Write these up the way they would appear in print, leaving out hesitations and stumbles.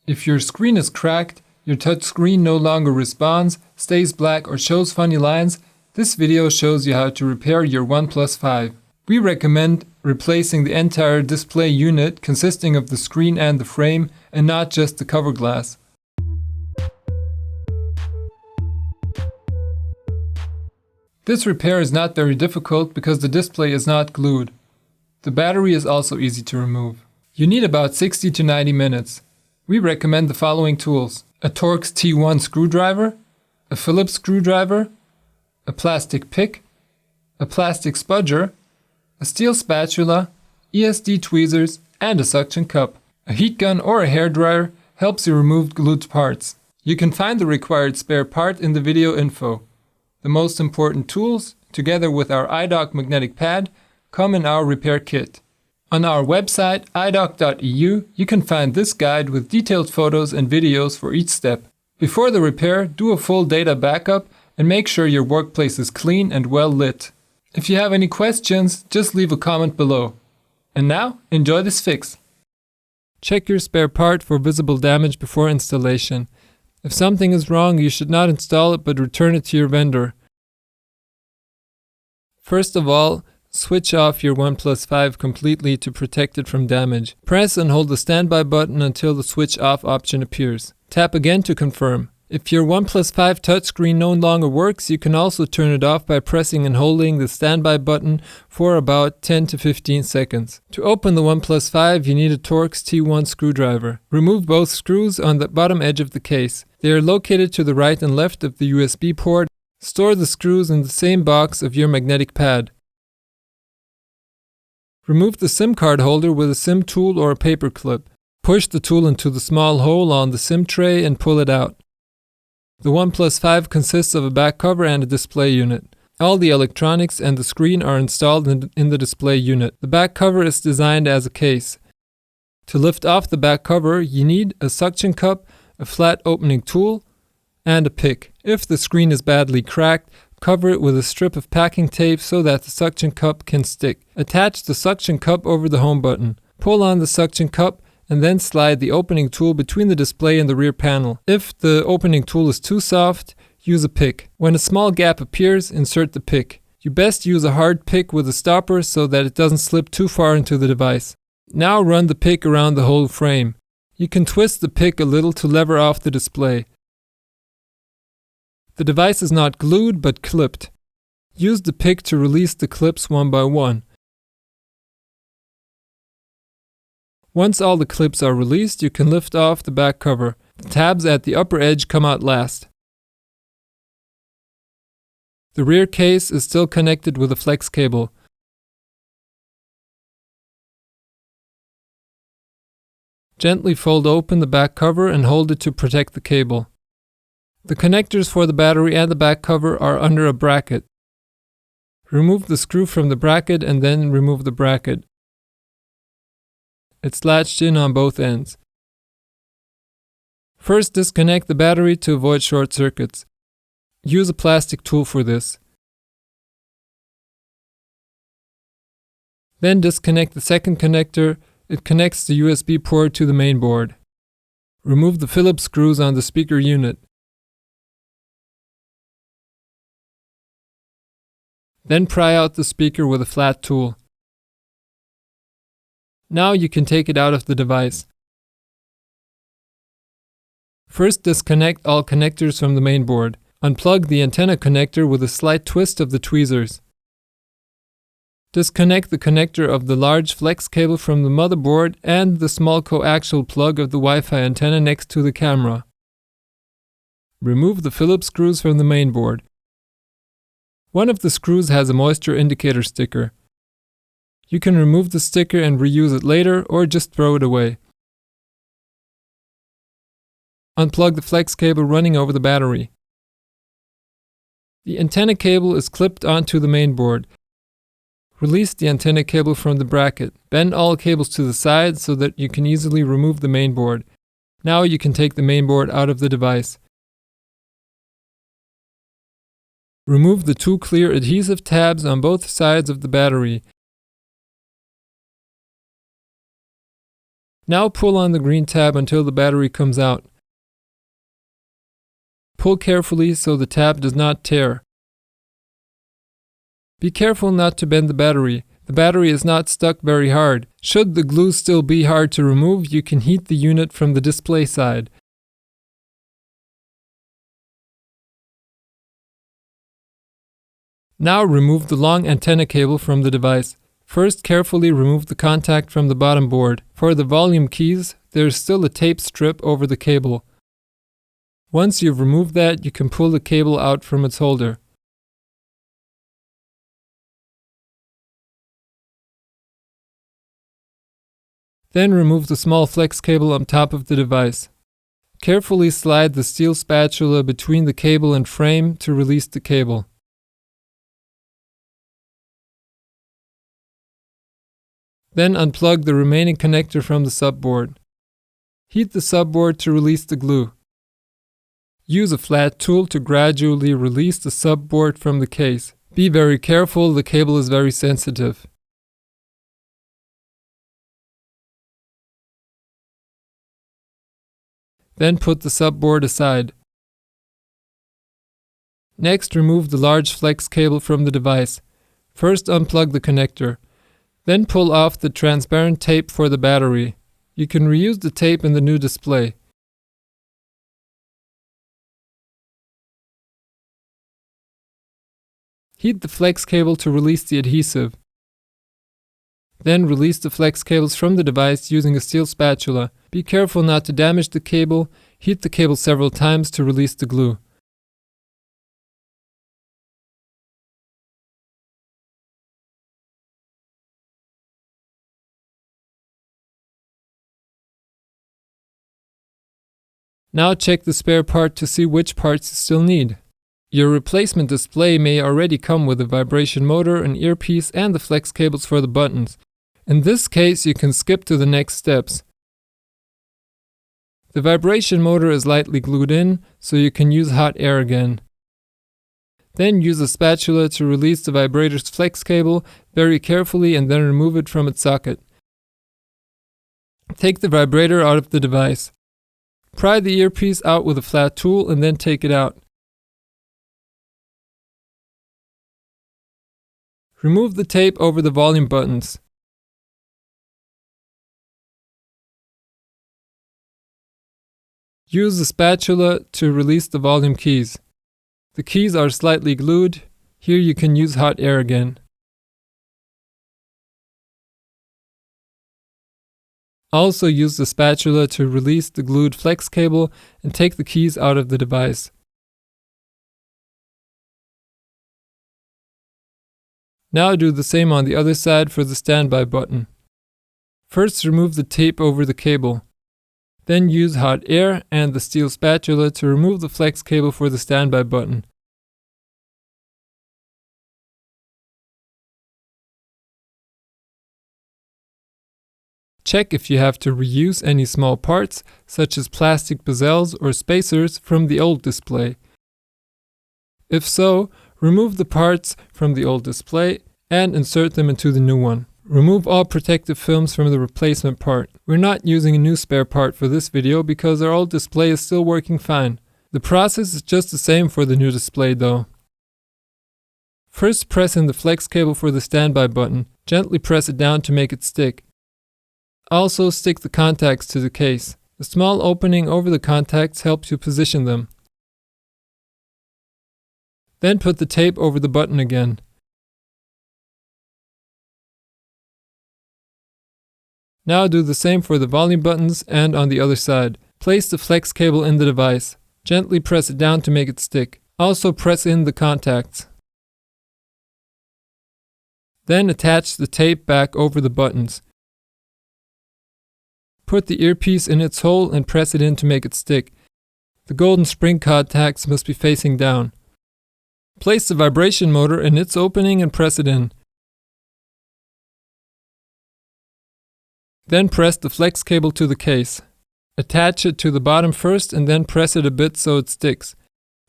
If your screen is cracked, your touch screen no longer responds, stays black or shows funny lines, this video shows you how to repair your OnePlus 5. We recommend replacing the entire display unit consisting of the screen and the frame and not just the cover glass. This repair is not very difficult because the display is not glued. The battery is also easy to remove. You need about 60 to 90 minutes. We recommend the following tools: a Torx T1 screwdriver, a Phillips screwdriver, a plastic pick, a plastic spudger, a steel spatula, ESD tweezers, and a suction cup. A heat gun or a hairdryer helps you remove glued parts. You can find the required spare part in the video info. The most important tools, together with our iDoc magnetic pad, come in our repair kit. On our website, iDoc.eu, you can find this guide with detailed photos and videos for each step. Before the repair, do a full data backup and make sure your workplace is clean and well lit. If you have any questions, just leave a comment below. And now, enjoy this fix. Check your spare part for visible damage before installation. If something is wrong, you should not install it but return it to your vendor. First of all, switch off your OnePlus 5 completely to protect it from damage. Press and hold the standby button until the switch off option appears. Tap again to confirm. If your OnePlus 5 touchscreen no longer works, you can also turn it off by pressing and holding the standby button for about 10 to 15 seconds. To open the OnePlus 5, you need a Torx T1 screwdriver. Remove both screws on the bottom edge of the case. They are located to the right and left of the USB port. Store the screws in the same box of your magnetic pad. Remove the SIM card holder with a SIM tool or a paper clip. Push the tool into the small hole on the SIM tray and pull it out. The OnePlus 5 consists of a back cover and a display unit. All the electronics and the screen are installed in the display unit. The back cover is designed as a case. To lift off the back cover, you need a suction cup, a flat opening tool, and a pick. If the screen is badly cracked, cover it with a strip of packing tape so that the suction cup can stick. Attach the suction cup over the home button. Pull on the suction cup and then slide the opening tool between the display and the rear panel. If the opening tool is too soft, use a pick. When a small gap appears, insert the pick. You best use a hard pick with a stopper so that it doesn't slip too far into the device. Now run the pick around the whole frame. You can twist the pick a little to lever off the display. The device is not glued but clipped. Use the pick to release the clips one by one. Once all the clips are released, you can lift off the back cover. The tabs at the upper edge come out last. The rear case is still connected with a flex cable. Gently fold open the back cover and hold it to protect the cable. The connectors for the battery and the back cover are under a bracket. Remove the screw from the bracket and then remove the bracket. It's latched in on both ends. First, disconnect the battery to avoid short circuits. Use a plastic tool for this. Then disconnect the second connector. It connects the USB port to the main board. Remove the Phillips screws on the speaker unit. Then pry out the speaker with a flat tool. Now you can take it out of the device. First, disconnect all connectors from the main board. Unplug the antenna connector with a slight twist of the tweezers. Disconnect the connector of the large flex cable from the motherboard and the small coaxial plug of the Wi-Fi antenna next to the camera. Remove the Phillips screws from the main board. One of the screws has a moisture indicator sticker. You can remove the sticker and reuse it later or just throw it away. Unplug the flex cable running over the battery. The antenna cable is clipped onto the main board. Release the antenna cable from the bracket. Bend all cables to the side so that you can easily remove the main board. Now you can take the main board out of the device. Remove the two clear adhesive tabs on both sides of the battery. Now pull on the green tab until the battery comes out. Pull carefully so the tab does not tear. Be careful not to bend the battery. The battery is not stuck very hard. Should the glue still be hard to remove, you can heat the unit from the display side. Now remove the long antenna cable from the device. First, carefully remove the contact from the bottom board. For the volume keys, there is still a tape strip over the cable. Once you've removed that, you can pull the cable out from its holder. Then remove the small flex cable on top of the device. Carefully slide the steel spatula between the cable and frame to release the cable. Then unplug the remaining connector from the subboard. Heat the subboard to release the glue. Use a flat tool to gradually release the subboard from the case. Be very careful, the cable is very sensitive. Then put the subboard aside. Next, remove the large flex cable from the device. First, unplug the connector. Then pull off the transparent tape for the battery. You can reuse the tape in the new display. Heat the flex cable to release the adhesive. Then release the flex cables from the device using a steel spatula. Be careful not to damage the cable. Heat the cable several times to release the glue. Now check the spare part to see which parts you still need. Your replacement display may already come with a vibration motor, an earpiece, and the flex cables for the buttons. In this case, you can skip to the next steps. The vibration motor is lightly glued in, so you can use hot air again. Then use a spatula to release the vibrator's flex cable very carefully and then remove it from its socket. Take the vibrator out of the device. Pry the earpiece out with a flat tool and then take it out. Remove the tape over the volume buttons. Use the spatula to release the volume keys. The keys are slightly glued. Here you can use hot air again. Also use the spatula to release the glued flex cable and take the keys out of the device. Now do the same on the other side for the standby button. First remove the tape over the cable. Then use hot air and the steel spatula to remove the flex cable for the standby button. Check if you have to reuse any small parts, such as plastic bezels or spacers from the old display. If so, remove the parts from the old display and insert them into the new one. Remove all protective films from the replacement part. We're not using a new spare part for this video because our old display is still working fine. The process is just the same for the new display though. First, press in the flex cable for the standby button. Gently press it down to make it stick. Also, stick the contacts to the case. The small opening over the contacts helps you position them. Then put the tape over the button again. Now do the same for the volume buttons and on the other side. Place the flex cable in the device. Gently press it down to make it stick. Also press in the contacts. Then attach the tape back over the buttons. Put the earpiece in its hole and press it in to make it stick. The golden spring contacts must be facing down. Place the vibration motor in its opening and press it in. Then press the flex cable to the case. Attach it to the bottom first and then press it a bit so it sticks.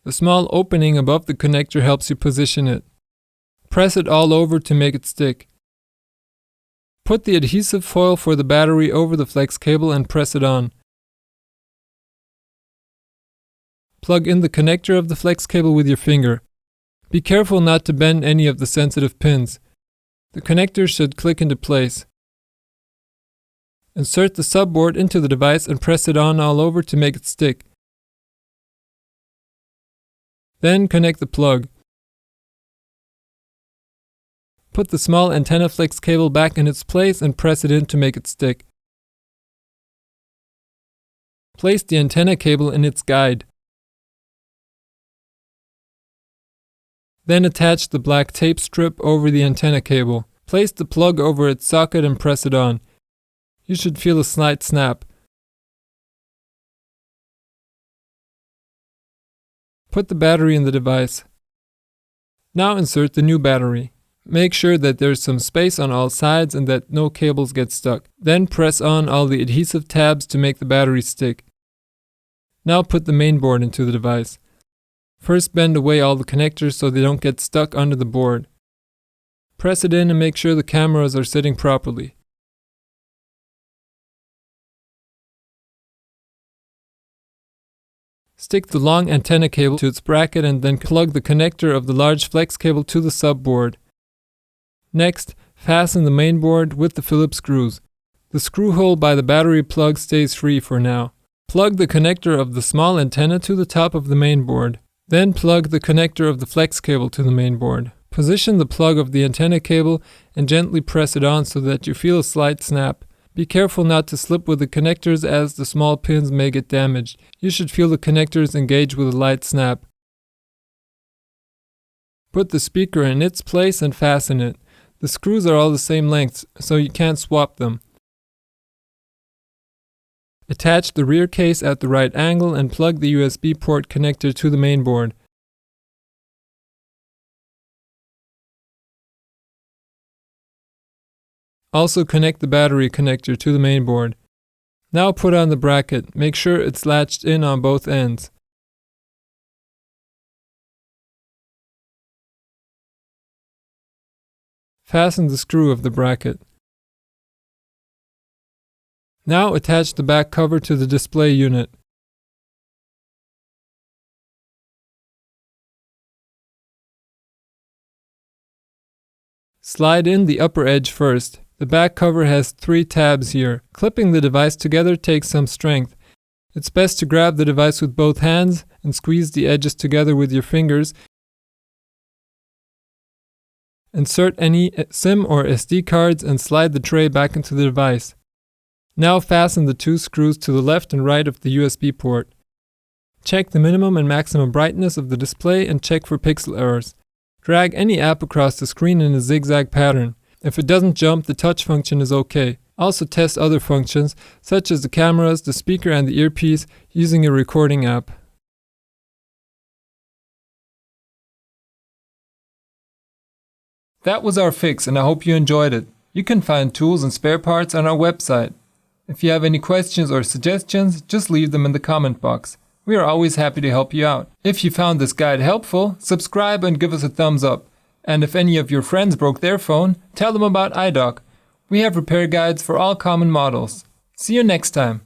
The small opening above the connector helps you position it. Press it all over to make it stick. Put the adhesive foil for the battery over the flex cable and press it on. Plug in the connector of the flex cable with your finger. Be careful not to bend any of the sensitive pins. The connector should click into place. Insert the subboard into the device and press it on all over to make it stick. Then connect the plug. Put the small antenna flex cable back in its place and press it in to make it stick. Place the antenna cable in its guide. Then attach the black tape strip over the antenna cable. Place the plug over its socket and press it on. You should feel a slight snap. Put the battery in the device. Now insert the new battery. Make sure that there's some space on all sides and that no cables get stuck. Then press on all the adhesive tabs to make the battery stick. Now put the main board into the device. First bend away all the connectors so they don't get stuck under the board. Press it in and make sure the cameras are sitting properly. Stick the long antenna cable to its bracket and then plug the connector of the large flex cable to the subboard. Next, fasten the main board with the Phillips screws. The screw hole by the battery plug stays free for now. Plug the connector of the small antenna to the top of the main board. Then plug the connector of the flex cable to the main board. Position the plug of the antenna cable and gently press it on so that you feel a slight snap. Be careful not to slip with the connectors as the small pins may get damaged. You should feel the connectors engage with a light snap. Put the speaker in its place and fasten it. The screws are all the same length, so you can't swap them. Attach the rear case at the right angle and plug the USB port connector to the main board. Also connect the battery connector to the main board. Now put on the bracket. Make sure it's latched in on both ends. Fasten the screw of the bracket. Now attach the back cover to the display unit. Slide in the upper edge first. The back cover has 3 tabs here. Clipping the device together takes some strength. It's best to grab the device with both hands and squeeze the edges together with your fingers. Insert any SIM or SD cards and slide the tray back into the device. Now fasten the 2 screws to the left and right of the USB port. Check the minimum and maximum brightness of the display and check for pixel errors. Drag any app across the screen in a zigzag pattern. If it doesn't jump, the touch function is okay. Also test other functions, such as the cameras, the speaker and the earpiece, using a recording app. That was our fix and I hope you enjoyed it. You can find tools and spare parts on our website. If you have any questions or suggestions, just leave them in the comment box. We are always happy to help you out. If you found this guide helpful, subscribe and give us a thumbs up. And if any of your friends broke their phone, tell them about iDoc. We have repair guides for all common models. See you next time.